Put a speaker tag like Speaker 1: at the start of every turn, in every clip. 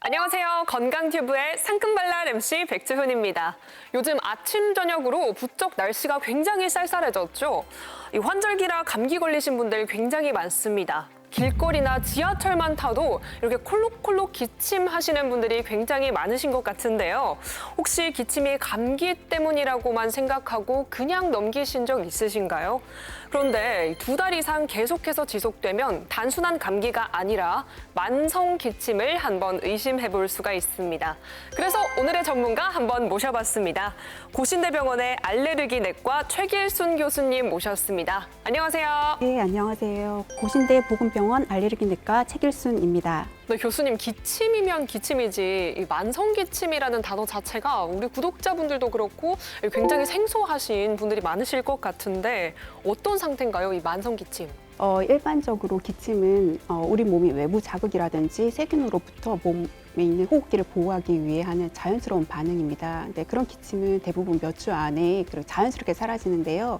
Speaker 1: 안녕하세요. 건강튜브의 상큼발랄 MC 백주훈입니다. 요즘 아침 저녁으로 부쩍 날씨가 굉장히 쌀쌀해졌죠. 이 환절기라 감기 걸리신 분들 굉장히 많습니다. 길거리나 지하철만 타도 이렇게 콜록콜록 기침하시는 분들이 굉장히 많으신 것 같은데요. 혹시 기침이 감기 때문이라고만 생각하고 그냥 넘기신 적 있으신가요? 그런데 2달 이상 계속해서 지속되면 단순한 감기가 아니라 만성 기침을 한번 의심해 볼 수가 있습니다. 그래서 오늘의 전문가 한번 모셔봤습니다. 고신대병원의 알레르기 내과 최길순 교수님 모셨습니다. 안녕하세요.
Speaker 2: 네, 안녕하세요. 고신대 보건병원 알레르기내과 최길순입니다.
Speaker 1: 네, 교수님, 기침이면 기침이지 이 만성 기침이라는 단어 자체가 우리 구독자분들도 그렇고 굉장히 생소하신 분들이 많으실 것 같은데 어떤 상태인가요, 이 만성 기침?
Speaker 2: 일반적으로 기침은 우리 몸이 외부 자극이라든지 세균으로부터 몸에 있는 호흡기를 보호하기 위해 하는 자연스러운 반응입니다. 근데 그런 기침은 대부분 몇 주 안에 자연스럽게 사라지는데요.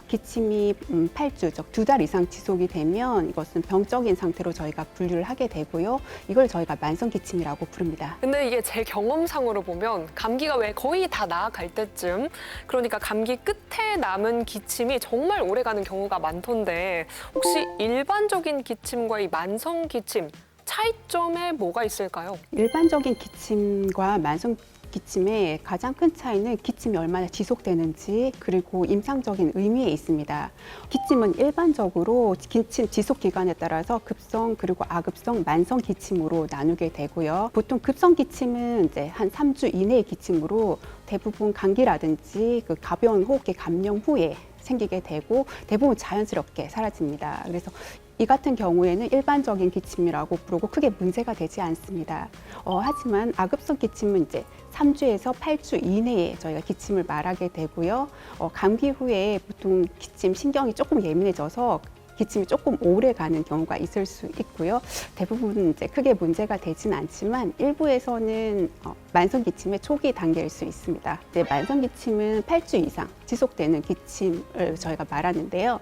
Speaker 2: 기침이 8주, 즉 2달 이상 지속이 되면 이것은 병적인 상태로 저희가 분류를 하게 되고요. 이걸 저희가 만성 기침이라고 부릅니다.
Speaker 1: 근데 이게 제 경험상으로 보면 감기가 왜 거의 다 나아갈 때쯤, 그러니까 감기 끝에 남은 기침이 정말 오래가는 경우가 많던데 혹시 일반적인 기침과 이 만성 기침 차이점에 뭐가 있을까요?
Speaker 2: 일반적인 기침과 만성 기침의 가장 큰 차이는 기침이 얼마나 지속되는지 그리고 임상적인 의미에 있습니다. 기침은 일반적으로 기침 지속 기간에 따라서 급성 그리고 아급성, 만성 기침으로 나누게 되고요. 보통 급성 기침은 이제 한 3주 이내의 기침으로 대부분 감기라든지 그 가벼운 호흡기 감염 후에 생기게 되고 대부분 자연스럽게 사라집니다. 그래서 이 같은 경우에는 일반적인 기침이라고 부르고 크게 문제가 되지 않습니다. 하지만 아급성 기침은 이제 3주에서 8주 이내에 저희가 기침을 말하게 되고요. 감기 후에 보통 기침 신경이 조금 예민해져서 기침이 조금 오래 가는 경우가 있을 수 있고요. 대부분 이제 크게 문제가 되진 않지만 일부에서는 만성 기침의 초기 단계일 수 있습니다. 이제 만성 기침은 8주 이상 지속되는 기침을 저희가 말하는데요.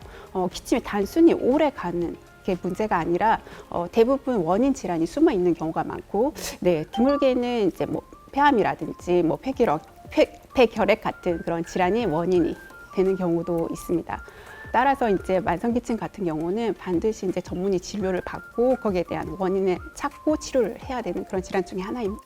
Speaker 2: 기침이 단순히 오래 가는 게 문제가 아니라 대부분 원인 질환이 숨어 있는 경우가 많고, 네, 드물게는 이제 뭐 폐암이라든지 뭐 폐결핵 같은 그런 질환이 원인이 되는 경우도 있습니다. 따라서 이제 만성 기침 같은 경우는 반드시 이제 전문의 진료를 받고 거기에 대한 원인을 찾고 치료를 해야 되는 그런 질환 중에 하나입니다.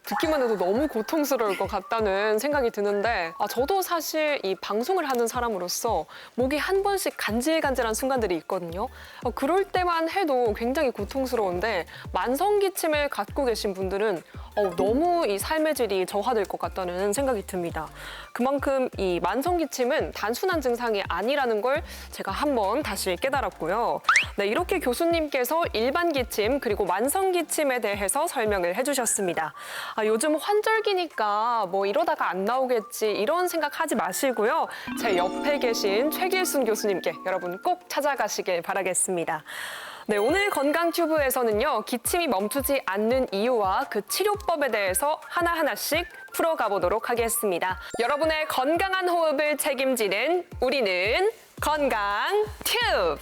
Speaker 1: 듣기만 해도 너무 고통스러울 것 같다는 생각이 드는데 저도 사실 이 방송을 하는 사람으로서 목이 한 번씩 간질간질한 순간들이 있거든요. 그럴 때만 해도 굉장히 고통스러운데 만성 기침을 갖고 계신 분들은 너무 이 삶의 질이 저하될 것 같다는 생각이 듭니다. 그만큼 이 만성 기침은 단순한 증상이 아니라는 걸 제가 한번 다시 깨달았고요. 네, 이렇게 교수님께서 일반 기침 그리고 만성 기침에 대해서 설명을 해주셨습니다. 요즘 환절기니까 뭐 이러다가 안 나오겠지 이런 생각하지 마시고요. 제 옆에 계신 최길순 교수님께 여러분 꼭 찾아가시길 바라겠습니다. 네, 오늘 건강튜브에서는요, 기침이 멈추지 않는 이유와 그 치료법에 대해서 하나하나씩 풀어가 보도록 하겠습니다. 여러분의 건강한 호흡을 책임지는 우리는 건강튜브!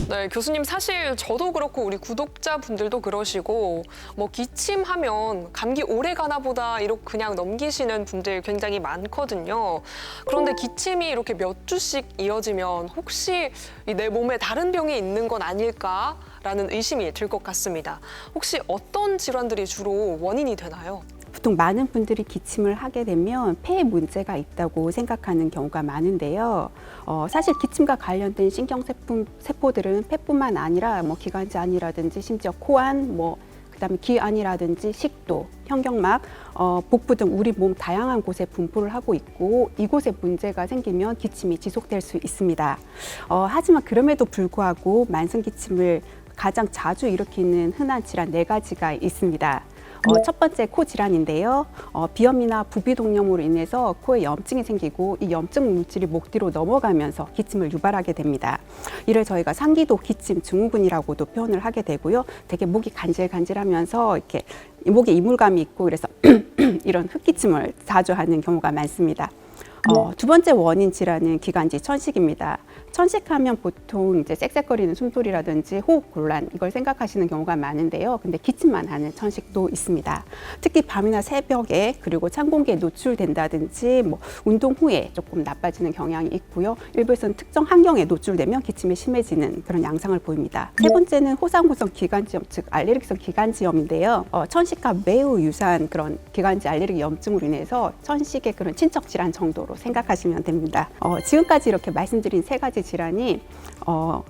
Speaker 1: 네, 교수님, 사실 저도 그렇고 우리 구독자분들도 그러시고 뭐 기침하면 감기 오래 가나 보다 이렇게 그냥 넘기시는 분들 굉장히 많거든요. 그런데 기침이 이렇게 몇 주씩 이어지면 혹시 내 몸에 다른 병이 있는 건 아닐까라는 의심이 들 것 같습니다. 혹시 어떤 질환들이 주로 원인이 되나요?
Speaker 2: 보통 많은 분들이 기침을 하게 되면 폐에 문제가 있다고 생각하는 경우가 많은데요. 사실 기침과 관련된 신경세포들은 폐뿐만 아니라 뭐 기관지안이라든지 심지어 코안, 그다음에 기안이라든지 식도, 현경막, 복부 등 우리 몸 다양한 곳에 분포를 하고 있고 이곳에 문제가 생기면 기침이 지속될 수 있습니다. 하지만 그럼에도 불구하고 만성 기침을 가장 자주 일으키는 흔한 질환 4가지가 있습니다. 첫 번째 코 질환인데요. 비염이나 부비동염으로 인해서 코에 염증이 생기고 이 염증 물질이 목 뒤로 넘어가면서 기침을 유발하게 됩니다. 이를 저희가 상기도 기침 증후군이라고도 표현을 하게 되고요. 되게 목이 간질간질하면서 이렇게 목에 이물감이 있고 그래서 이런 흑기침을 자주 하는 경우가 많습니다. 두 번째 원인 질환은 기관지 천식입니다. 천식하면 보통 이제 쌕쌕거리는 숨소리라든지 호흡 곤란 이걸 생각하시는 경우가 많은데요. 근데 기침만 하는 천식도 있습니다. 특히 밤이나 새벽에 그리고 찬 공기에 노출된다든지 뭐 운동 후에 조금 나빠지는 경향이 있고요. 일부에서는 특정 환경에 노출되면 기침이 심해지는 그런 양상을 보입니다. 세 번째는 호상구성 기관지염, 즉 알레르기성 기관지염인데요. 천식과 매우 유사한 그런 기관지 알레르기 염증으로 인해서 천식의 그런 친척 질환 정도로 생각하시면 됩니다. 지금까지 이렇게 말씀드린 세 가지 질환이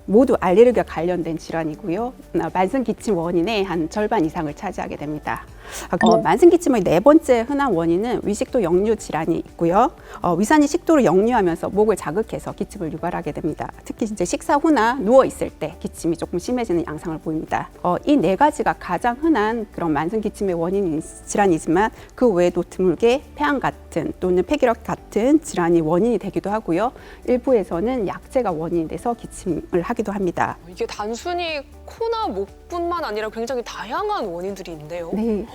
Speaker 2: 모두 알레르기와 관련된 질환이고요. 만성 기침 원인의 한 절반 이상을 차지하게 됩니다. 만성 기침의 네 번째 흔한 원인은 위식도 역류 질환이 있고요. 위산이 식도를 역류하면서 목을 자극해서 기침을 유발하게 됩니다. 특히 이제 식사 후나 누워 있을 때 기침이 조금 심해지는 양상을 보입니다. 이 네 가지가 가장 흔한 그런 만성 기침의 원인 질환이지만 그 외에도 드물게 폐암 같은 또는 폐기력 같은 질환이 원인이 되기도 하고요. 일부에서는 약제가 원인이 돼서 기침을 하기도 합니다.
Speaker 1: 이게 단순히 코나 목뿐만 아니라 굉장히 다양한 원인들이 있네요.
Speaker 2: 네.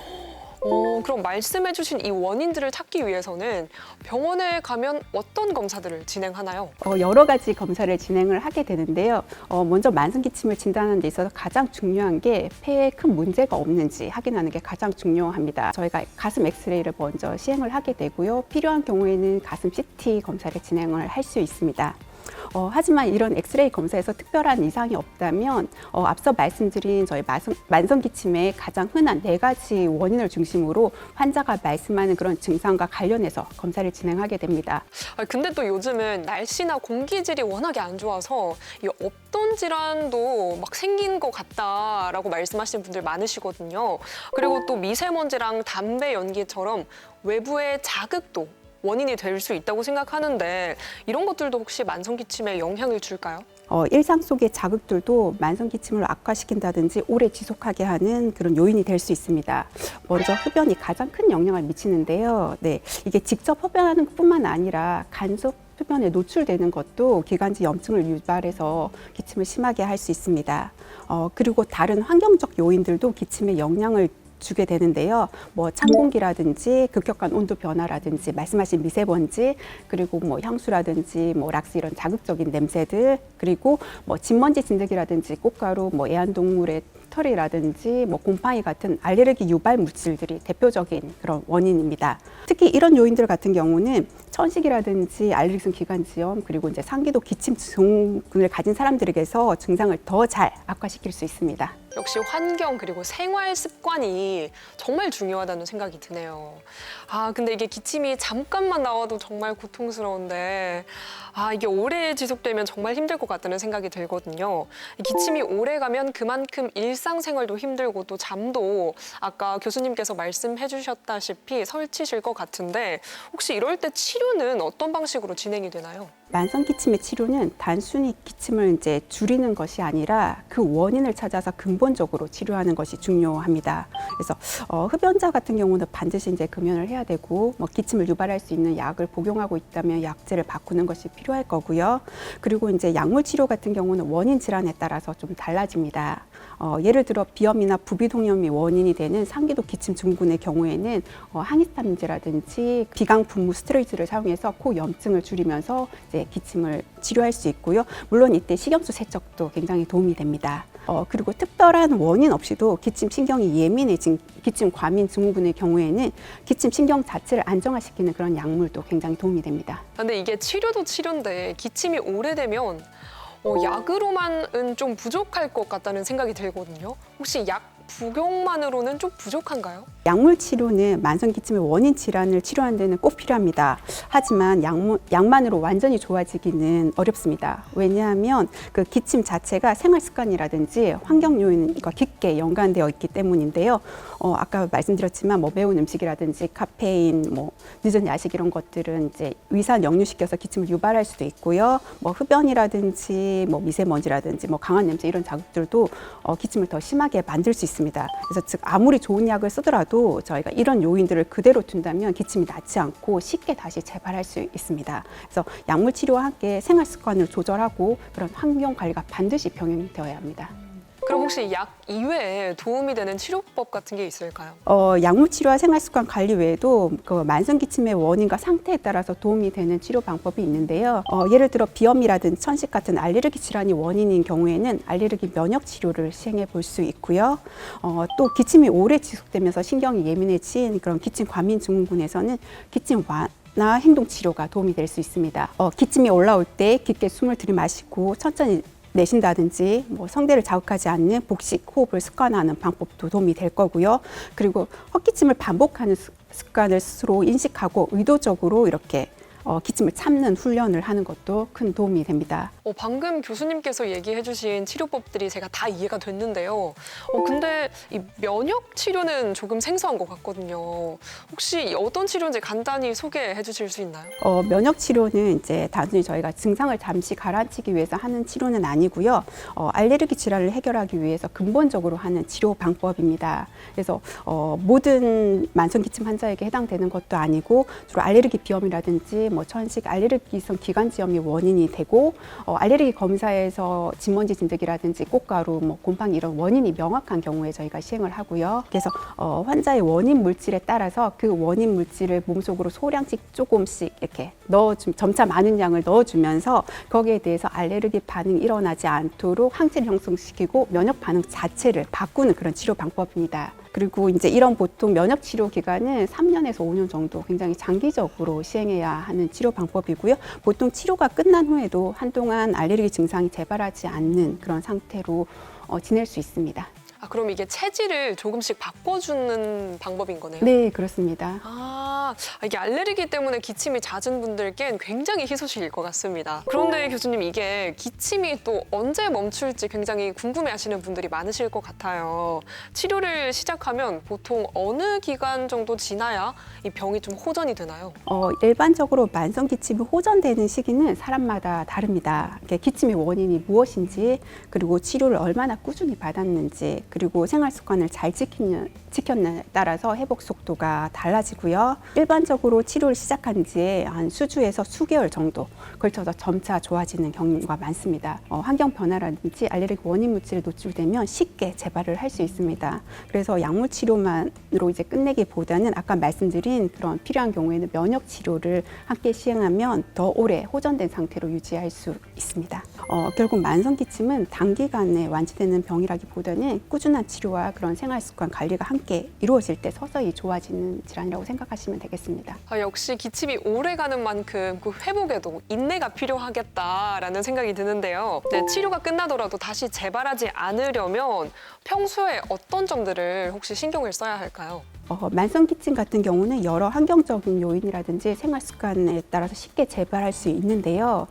Speaker 1: 그럼 말씀해주신 이 원인들을 찾기 위해서는 병원에 가면 어떤 검사들을 진행하나요?
Speaker 2: 여러 가지 검사를 진행을 하게 되는데요. 먼저 만성 기침을 진단하는 데 있어서 가장 중요한 게 폐에 큰 문제가 없는지 확인하는 게 가장 중요합니다. 저희가 가슴 엑스레이를 먼저 시행을 하게 되고요. 필요한 경우에는 가슴 CT 검사를 진행을 할 수 있습니다. 하지만 이런 엑스레이 검사에서 특별한 이상이 없다면 앞서 말씀드린 저희 만성 기침의 가장 흔한 네 가지 원인을 중심으로 환자가 말씀하는 그런 증상과 관련해서 검사를 진행하게 됩니다.
Speaker 1: 근데 또 요즘은 날씨나 공기질이 워낙에 안 좋아서 이 없던 질환도 막 생긴 것 같다라고 말씀하시는 분들 많으시거든요. 그리고 또 미세먼지랑 담배 연기처럼 외부의 자극도 원인이 될 수 있다고 생각하는데 이런 것들도 혹시 만성 기침에 영향을 줄까요?
Speaker 2: 일상 속의 자극들도 만성 기침을 악화시킨다든지 오래 지속하게 하는 그런 요인이 될 수 있습니다. 먼저 흡연이 가장 큰 영향을 미치는데요. 네, 이게 직접 흡연하는 것뿐만 아니라 간접 흡연에 노출되는 것도 기관지 염증을 유발해서 기침을 심하게 할 수 있습니다. 그리고 다른 환경적 요인들도 기침에 영향을 주게 되는데요. 뭐 찬 공기라든지 급격한 온도 변화라든지 말씀하신 미세먼지 그리고 뭐 향수라든지 뭐 락스 이런 자극적인 냄새들 그리고 뭐 진먼지 진드기라든지 꽃가루 뭐 애완동물의 털이라든지 뭐 곰팡이 같은 알레르기 유발 물질들이 대표적인 그런 원인입니다. 특히 이런 요인들 같은 경우는 천식이라든지 알레르기성 기관지염 그리고 이제 상기도 기침 증후군을 가진 사람들에게서 증상을 더 잘 악화시킬 수 있습니다.
Speaker 1: 역시 환경 그리고 생활 습관이 정말 중요하다는 생각이 드네요. 근데 이게 기침이 잠깐만 나와도 정말 고통스러운데 이게 오래 지속되면 정말 힘들 것 같다는 생각이 들거든요. 이 기침이 오래 가면 그만큼 일상생활도 힘들고 또 잠도 아까 교수님께서 말씀해 주셨다시피 설치실 것 같은데 혹시 이럴 때 치료는 어떤 방식으로 진행이 되나요?
Speaker 2: 만성 기침의 치료는 단순히 기침을 이제 줄이는 것이 아니라 그 원인을 찾아서 근본적으로 치료하는 것이 중요합니다. 그래서 흡연자 같은 경우는 반드시 이제 금연을 해야 되고 뭐 기침을 유발할 수 있는 약을 복용하고 있다면 약제를 바꾸는 것이 필요할 거고요. 그리고 이제 약물 치료 같은 경우는 원인 질환에 따라서 좀 달라집니다. 예를 들어 비염이나 부비동염이 원인이 되는 상기도 기침 증후군의 경우에는 항히스타민제라든지 비강 분무 스테로이드를 사용해서 코 염증을 줄이면서 이제 기침을 치료할 수 있고요. 물론 이때 식염수 세척도 굉장히 도움이 됩니다. 그리고 특별한 원인 없이도 기침 신경이 예민해진 기침 과민 증후군의 경우에는 기침 신경 자체를 안정화시키는 그런 약물도 굉장히 도움이 됩니다.
Speaker 1: 근데 이게 치료도 치료인데 기침이 오래되면 약으로만은 좀 부족할 것 같다는 생각이 들거든요. 혹시 약 복용만으로는 좀 부족한가요?
Speaker 2: 약물 치료는 만성 기침의 원인 질환을 치료하는 데는 꼭 필요합니다. 하지만 약만으로 완전히 좋아지기는 어렵습니다. 왜냐하면 그 기침 자체가 생활 습관이라든지 환경 요인과 깊게 연관되어 있기 때문인데요. 아까 말씀드렸지만 뭐 매운 음식이라든지 카페인, 뭐 늦은 야식 이런 것들은 이제 위산 역류시켜서 기침을 유발할 수도 있고요. 뭐 흡연이라든지 뭐 미세먼지라든지 뭐 강한 냄새 이런 자극들도 기침을 더 심하게 만들 수 있습니다. 그래서 즉 아무리 좋은 약을 쓰더라도 저희가 이런 요인들을 그대로 둔다면 기침이 낫지 않고 쉽게 다시 재발할 수 있습니다. 그래서 약물 치료와 함께 생활 습관을 조절하고 그런 환경 관리가 반드시 병행되어야 합니다.
Speaker 1: 그럼 혹시 약 이외에 도움이 되는 치료법 같은 게 있을까요?
Speaker 2: 약물 치료와 생활습관 관리 외에도 그 만성 기침의 원인과 상태에 따라서 도움이 되는 치료 방법이 있는데요. 예를 들어 비염이라든지 천식 같은 알레르기 질환이 원인인 경우에는 알레르기 면역 치료를 시행해 볼 수 있고요. 또 기침이 오래 지속되면서 신경이 예민해진 그런 기침 과민 증후군에서는 기침 완화 행동 치료가 도움이 될 수 있습니다. 기침이 올라올 때 깊게 숨을 들이마시고 천천히 내쉰다든지 성대를 자극하지 않는 복식 호흡을 습관화하는 방법도 도움이 될 거고요. 그리고 헛기침을 반복하는 습관을 스스로 인식하고 의도적으로 이렇게 기침을 참는 훈련을 하는 것도 큰 도움이 됩니다.
Speaker 1: 방금 교수님께서 얘기해 주신 치료법들이 제가 다 이해가 됐는데요. 근데 이 면역 치료는 조금 생소한 것 같거든요. 혹시 어떤 치료인지 간단히 소개해 주실 수 있나요?
Speaker 2: 면역 치료는 이제 단순히 저희가 증상을 잠시 가라앉히기 위해서 하는 치료는 아니고요. 알레르기 질환을 해결하기 위해서 근본적으로 하는 치료 방법입니다. 그래서 모든 만성 기침 환자에게 해당되는 것도 아니고 주로 알레르기 비염이라든지 천식, 알레르기성 기관지염이 원인이 되고 알레르기 검사에서 진먼지 진드기라든지 꽃가루, 곰팡이 이런 원인이 명확한 경우에 저희가 시행을 하고요. 그래서 환자의 원인 물질에 따라서 그 원인 물질을 몸속으로 소량씩 조금씩 이렇게 점차 많은 양을 넣어주면서 거기에 대해서 알레르기 반응이 일어나지 않도록 항체를 형성시키고 면역 반응 자체를 바꾸는 그런 치료 방법입니다. 그리고 이제 이런 보통 면역 치료 기간은 3년에서 5년 정도 굉장히 장기적으로 시행해야 하는 치료 방법이고요. 보통 치료가 끝난 후에도 한동안 알레르기 증상이 재발하지 않는 그런 상태로 지낼 수 있습니다.
Speaker 1: 그럼 이게 체질을 조금씩 바꿔주는 방법인 거네요?
Speaker 2: 네, 그렇습니다.
Speaker 1: 이게 알레르기 때문에 기침이 잦은 분들께는 굉장히 희소식일 것 같습니다. 그런데 교수님, 이게 기침이 또 언제 멈출지 굉장히 궁금해하시는 분들이 많으실 것 같아요. 치료를 시작하면 보통 어느 기간 정도 지나야 이 병이 좀 호전이 되나요?
Speaker 2: 일반적으로 만성 기침이 호전되는 시기는 사람마다 다릅니다. 기침의 원인이 무엇인지, 그리고 치료를 얼마나 꾸준히 받았는지, 그리고 생활 습관을 잘 지켰냐에 따라서 회복 속도가 달라지고요. 일반적으로 치료를 시작한 지 한 수주에서 수개월 정도 걸쳐서 점차 좋아지는 경우가 많습니다. 환경 변화라든지 알레르기 원인 물질에 노출되면 쉽게 재발을 할 수 있습니다. 그래서 약물 치료만으로 이제 끝내기보다는 아까 말씀드린 그런 필요한 경우에는 면역 치료를 함께 시행하면 더 오래 호전된 상태로 유지할 수 있습니다. 결국 만성 기침은 단기간에 완치되는 병이라기보다는 꾸준한 치료와 그런 생활 습관 관리가 함께 이루어질 때 서서히 좋아지는 질환이라고 생각하시면 되겠습니다.
Speaker 1: 역시 기침이 오래 가는 만큼 그 회복에도 인내가 필요하겠다라는 생각이 드는데요. 치료가 끝나더라도 다시 재발하지 않으려면 평소에 어떤 점들을 혹시 신경을 써야 할까요?
Speaker 2: 만성 기침 같은 경우는 여러 환경적인 요인이라든지 생활 습관에 따라서 쉽게 재발할 수 있는데요.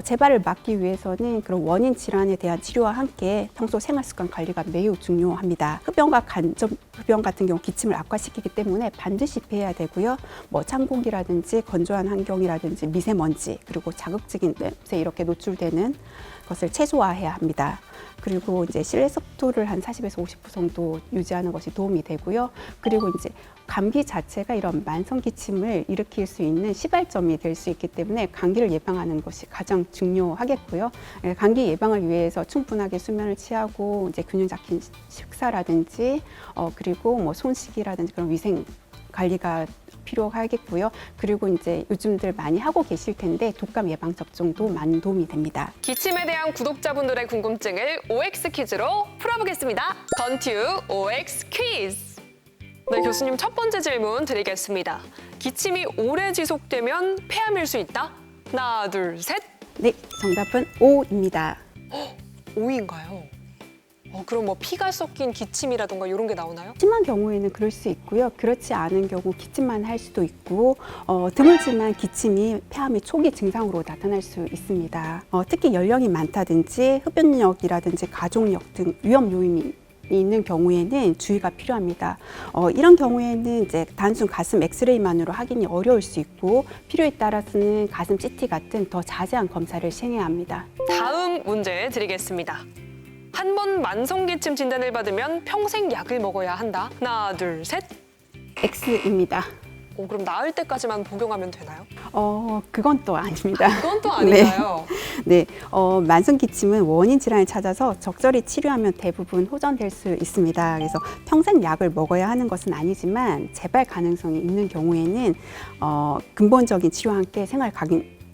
Speaker 2: 재발을 막기 위해서는 그런 원인 질환에 대한 치료와 함께 평소 생활 습관 관리가 매우 중요합니다. 흡연과 간접 흡연 같은 경우 기침을 악화시키기 때문에 반드시 피해야 되고요. 찬 공기라든지 건조한 환경이라든지 미세먼지, 그리고 자극적인 냄새 이렇게 노출되는 것을 최소화해야 합니다. 그리고 이제 실내 습도를 한 40에서 50% 정도 유지하는 것이 도움이 되고요. 그리고 이제 감기 자체가 이런 만성 기침을 일으킬 수 있는 시발점이 될 수 있기 때문에 감기를 예방하는 것이 가장 중요하겠고요. 감기 예방을 위해서 충분하게 수면을 취하고 이제 균형 잡힌 식사라든지 그리고 손 씻기라든지 그런 위생 관리가 필요하겠고요. 그리고 이제 요즘들 많이 하고 계실 텐데 독감 예방 접종도 많은 도움이 됩니다.
Speaker 1: 기침에 대한 구독자분들의 궁금증을 OX 퀴즈로 풀어보겠습니다. 건튜 OX 퀴즈. 네, 교수님, 첫 번째 질문 드리겠습니다. 기침이 오래 지속되면 폐암일 수 있다? 하나, 둘, 셋.
Speaker 2: 네, 정답은 O입니다.
Speaker 1: O인가요? 그럼 피가 섞인 기침이라던가 이런 게 나오나요?
Speaker 2: 심한 경우에는 그럴 수 있고요. 그렇지 않은 경우 기침만 할 수도 있고 드물지만 기침이 폐암의 초기 증상으로 나타날 수 있습니다. 특히 연령이 많다든지 흡연력이라든지 가족력 등 위험 요인이 있는 경우에는 주의가 필요합니다. 이런 경우에는 이제 단순 가슴 엑스레이만으로 확인이 어려울 수 있고 필요에 따라서는 가슴 CT 같은 더 자세한 검사를 시행해야 합니다.
Speaker 1: 다음 문제 드리겠습니다. 한 번 만성기침 진단을 받으면 평생 약을 먹어야 한다. 하나, 둘, 셋.
Speaker 2: X입니다.
Speaker 1: 그럼 나을 때까지만 복용하면 되나요?
Speaker 2: 그건 또 아닙니다.
Speaker 1: 그건 또 아닌가요?
Speaker 2: 네, 만성 기침은 원인 질환을 찾아서 적절히 치료하면 대부분 호전될 수 있습니다. 그래서 평생 약을 먹어야 하는 것은 아니지만 재발 가능성이 있는 경우에는 근본적인 치료와 함께 생활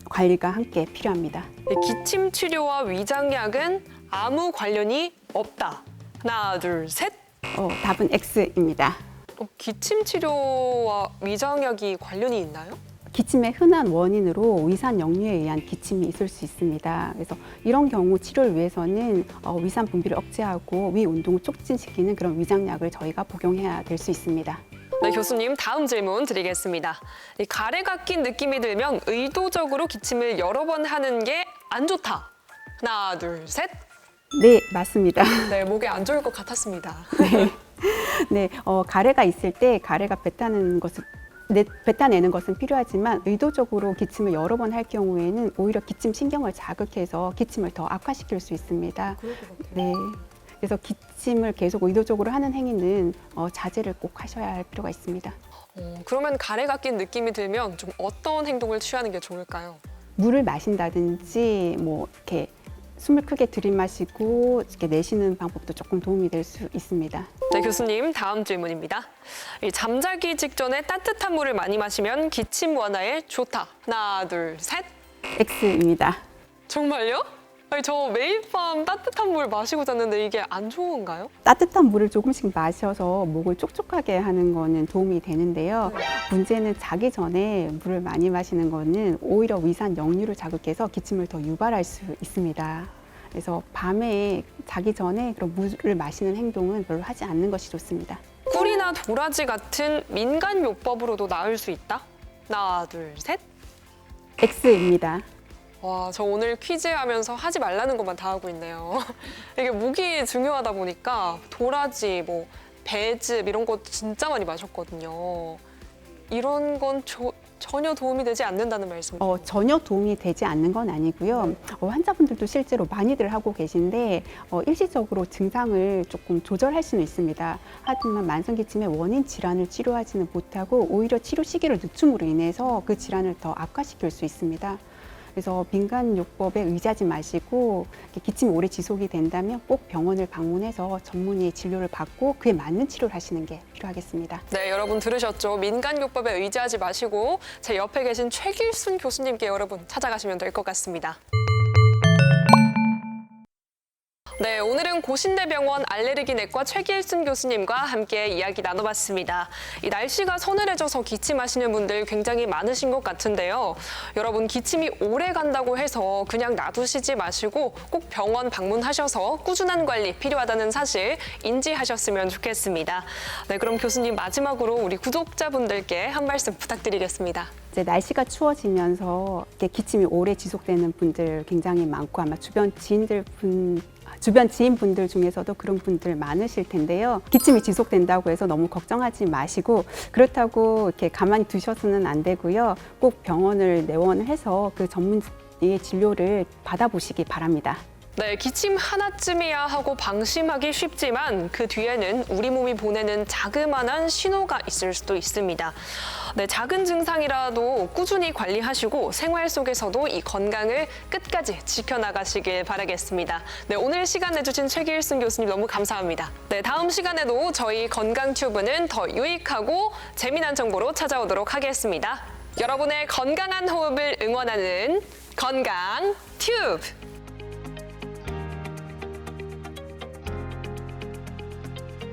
Speaker 2: 관리가 함께 필요합니다.
Speaker 1: 네, 기침 치료와 위장약은 아무 관련이 없다. 하나, 둘, 셋.
Speaker 2: 답은 X입니다.
Speaker 1: 기침 치료와 위장약이 관련이 있나요?
Speaker 2: 기침의 흔한 원인으로 위산 역류에 의한 기침이 있을 수 있습니다. 그래서 이런 경우 치료를 위해서는 위산 분비를 억제하고 위 운동을 촉진시키는 그런 위장약을 저희가 복용해야 될 수 있습니다.
Speaker 1: 네, 교수님 다음 질문 드리겠습니다. 이 가래가 낀 느낌이 들면 의도적으로 기침을 여러 번 하는 게 안 좋다. 하나, 둘, 셋.
Speaker 2: 네, 맞습니다.
Speaker 1: 네, 목에 안 좋을 것 같았습니다.
Speaker 2: 네, 가래가 있을 때 가래가 뱉어내는 것은 필요하지만 의도적으로 기침을 여러 번 할 경우에는 오히려 기침 신경을 자극해서 기침을 더 악화시킬 수 있습니다.
Speaker 1: 그럴 것 같아요.
Speaker 2: 네, 그래서 기침을 계속 의도적으로 하는 행위는 자제를 꼭 하셔야 할 필요가 있습니다.
Speaker 1: 그러면 가래가 낀 느낌이 들면 좀 어떤 행동을 취하는 게 좋을까요?
Speaker 2: 물을 마신다든지 이렇게 숨을 크게 들이마시고 이렇게 내쉬는 방법도 조금 도움이 될 수 있습니다.
Speaker 1: 네, 교수님 다음 질문입니다. 이 잠자기 직전에 따뜻한 물을 많이 마시면 기침 완화에 좋다. 하나, 둘, 셋.
Speaker 2: X입니다.
Speaker 1: 정말요? 아니, 저 매일 밤 따뜻한 물 마시고 잤는데 이게 안 좋은가요?
Speaker 2: 따뜻한 물을 조금씩 마셔서 목을 촉촉하게 하는 거는 도움이 되는데요. 문제는 자기 전에 물을 많이 마시는 거는 오히려 위산 역류를 자극해서 기침을 더 유발할 수 있습니다. 그래서 밤에 자기 전에 그런 물을 마시는 행동은 별로 하지 않는 것이 좋습니다.
Speaker 1: 꿀이나 도라지 같은 민간 요법으로도 나을 수 있다? 하나, 둘, 셋.
Speaker 2: X입니다.
Speaker 1: 와, 저 오늘 퀴즈 하면서 하지 말라는 것만 다 하고 있네요. 이게 목이 중요하다 보니까 도라지, 배즙 이런 거 진짜 많이 마셨거든요. 이런 건 전혀 도움이 되지 않는다는 말씀이죠?
Speaker 2: 전혀 도움이 되지 않는 건 아니고요. 환자분들도 실제로 많이들 하고 계신데 일시적으로 증상을 조금 조절할 수는 있습니다. 하지만 만성기침의 원인 질환을 치료하지는 못하고 오히려 치료 시기를 늦춤으로 인해서 그 질환을 더 악화시킬 수 있습니다. 그래서 민간요법에 의지하지 마시고 기침이 오래 지속이 된다면 꼭 병원을 방문해서 전문의 진료를 받고 그에 맞는 치료를 하시는 게 필요하겠습니다.
Speaker 1: 네, 여러분 들으셨죠? 민간요법에 의지하지 마시고 제 옆에 계신 최길순 교수님께 여러분 찾아가시면 될 것 같습니다. 네, 오늘은 고신대병원 알레르기내과 최길순 교수님과 함께 이야기 나눠봤습니다. 이 날씨가 서늘해져서 기침하시는 분들 굉장히 많으신 것 같은데요. 여러분 기침이 오래 간다고 해서 그냥 놔두시지 마시고 꼭 병원 방문하셔서 꾸준한 관리 필요하다는 사실 인지하셨으면 좋겠습니다. 네, 그럼 교수님 마지막으로 우리 구독자분들께 한 말씀 부탁드리겠습니다.
Speaker 2: 이제 날씨가 추워지면서 이렇게 기침이 오래 지속되는 분들 굉장히 많고 아마 주변 지인분들 중에서도 그런 분들 많으실 텐데요. 기침이 지속된다고 해서 너무 걱정하지 마시고 그렇다고 이렇게 가만히 두셔서는 안 되고요. 꼭 병원을 내원해서 그 전문의의 진료를 받아보시기 바랍니다.
Speaker 1: 네, 기침 하나쯤이야 하고 방심하기 쉽지만 그 뒤에는 우리 몸이 보내는 자그마한 신호가 있을 수도 있습니다. 네, 작은 증상이라도 꾸준히 관리하시고 생활 속에서도 이 건강을 끝까지 지켜나가시길 바라겠습니다. 네, 오늘 시간 내주신 최길순 교수님 너무 감사합니다. 네, 다음 시간에도 저희 건강튜브는 더 유익하고 재미난 정보로 찾아오도록 하겠습니다. 여러분의 건강한 호흡을 응원하는 건강튜브!